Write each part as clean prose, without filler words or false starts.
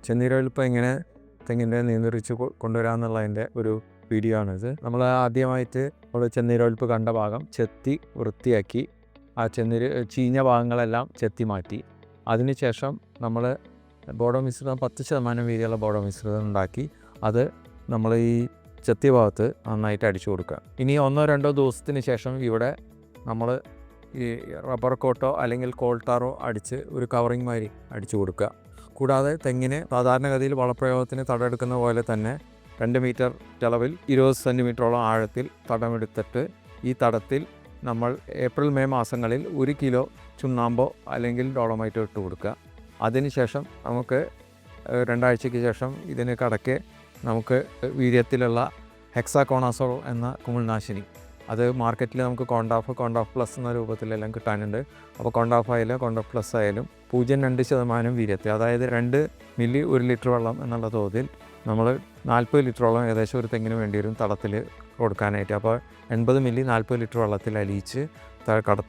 ചെന്നീരൊലിപ്പ് എങ്ങനെ തെങ്ങിനെ നിയന്ത്രിച്ച് കൊണ്ടുവരാമെന്നുള്ളതിൻ്റെ ഒരു വീഡിയോ ആണിത്. നമ്മൾ ആദ്യമായിട്ട് ചെന്നീരൊലിപ്പ് കണ്ട ഭാഗം ചെത്തി വൃത്തിയാക്കി ആ ചീഞ്ഞ ഭാഗങ്ങളെല്ലാം ചെത്തി മാറ്റി. അതിനുശേഷം നമ്മൾ ബോഡോ മിശ്രിതം 10% വീതിയുള്ള ബോഡോ മിശ്രിതം ഉണ്ടാക്കി അത് നമ്മൾ ഈ ചെത്തിയ ഭാഗത്ത് നന്നായിട്ട് അടിച്ചു കൊടുക്കുക. ഇനി 1-2 ദിവസത്തിന് ശേഷം ഇവിടെ നമ്മൾ ഈ റബ്ബർ കോട്ടോ അല്ലെങ്കിൽ കോൾട്ടാറോ അടിച്ച് ഒരു കവറിങ് മാതിരി അടിച്ചു കൊടുക്കുക. കൂടാതെ തെങ്ങിന് സാധാരണഗതിയിൽ വളപ്രയോഗത്തിന് തടമെടുക്കുന്ന പോലെ തന്നെ 2 മീറ്റർ അളവിൽ 20 സെൻറ്റിമീറ്ററോളം ആഴത്തിൽ തടമെടുത്തിട്ട് ഈ തടത്തിൽ നമ്മൾ ഏപ്രിൽ-മെയ് മാസങ്ങളിൽ 1 കിലോ ചുണ്ണാമ്പോ അല്ലെങ്കിൽ ഡോളമൈറ്റോ ഇട്ട് കൊടുക്കുക. അതിനുശേഷം നമുക്ക് 2 ആഴ്ചയ്ക്ക് ശേഷം ഇതിന് കടക്കെ നമുക്ക് വീര്യത്തിലുള്ള ഹെക്സാകോണാസോൾ എന്ന കുമിൾനാശിനി അത് മാർക്കറ്റിൽ നമുക്ക് കോണ്ടാഫ് പ്ലസ് എന്ന രൂപത്തിലെല്ലാം കിട്ടാനുണ്ട്. അപ്പോൾ കോണ്ടാഫ് ആയാലും കോണ്ടാഫ് പ്ലസ് ആയാലും 0.2% വീര്യത്തിൽ, അതായത് 2 മില്ലി 1 ലിറ്റർ വെള്ളം എന്നുള്ള തോതിൽ നമ്മൾ 40 ലിറ്ററോളം ഏകദേശം ഒരു തെങ്ങിന് വേണ്ടി വരും തടത്തിൽ കൊടുക്കാനായിട്ട്. അപ്പോൾ 80 മില്ലി 40 ലിറ്റർ വെള്ളത്തിൽ അലിയിച്ച്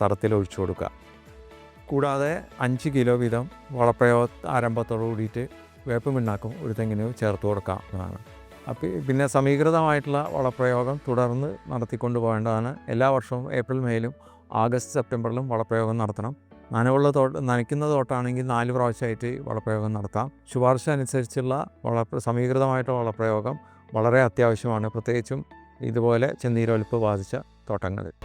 തടത്തിൽ ഒഴിച്ചു കൊടുക്കുക. കൂടാതെ 5 കിലോ വീതം വളപ്രയോഗ ആരംഭത്തോടു കൂടിയിട്ട് വേപ്പ് പിണ്ണാക്കും ഒരു തെങ്ങിന് ചേർത്ത് കൊടുക്കാവുന്നതാണ്. അപ്പോൾ പിന്നെ സമീകൃതമായിട്ടുള്ള വളപ്രയോഗം തുടർന്ന് നടത്തിക്കൊണ്ട് പോകേണ്ടതാണ്. എല്ലാ വർഷവും ഏപ്രിൽ-മെയിലും ആഗസ്റ്റ്-സെപ്റ്റംബറിലും വളപ്രയോഗം നടത്തണം. നനയ്ക്കുന്ന തോട്ടാണെങ്കിൽ 4 പ്രാവശ്യമായിട്ട് വളപ്രയോഗം നടത്താം. ശുപാർശ അനുസരിച്ചുള്ള സമീകൃതമായിട്ടുള്ള വളപ്രയോഗം വളരെ അത്യാവശ്യമാണ്, പ്രത്യേകിച്ചും ഇതുപോലെ ചെന്നീരൊലിപ്പ് ബാധിച്ച തോട്ടങ്ങളിൽ.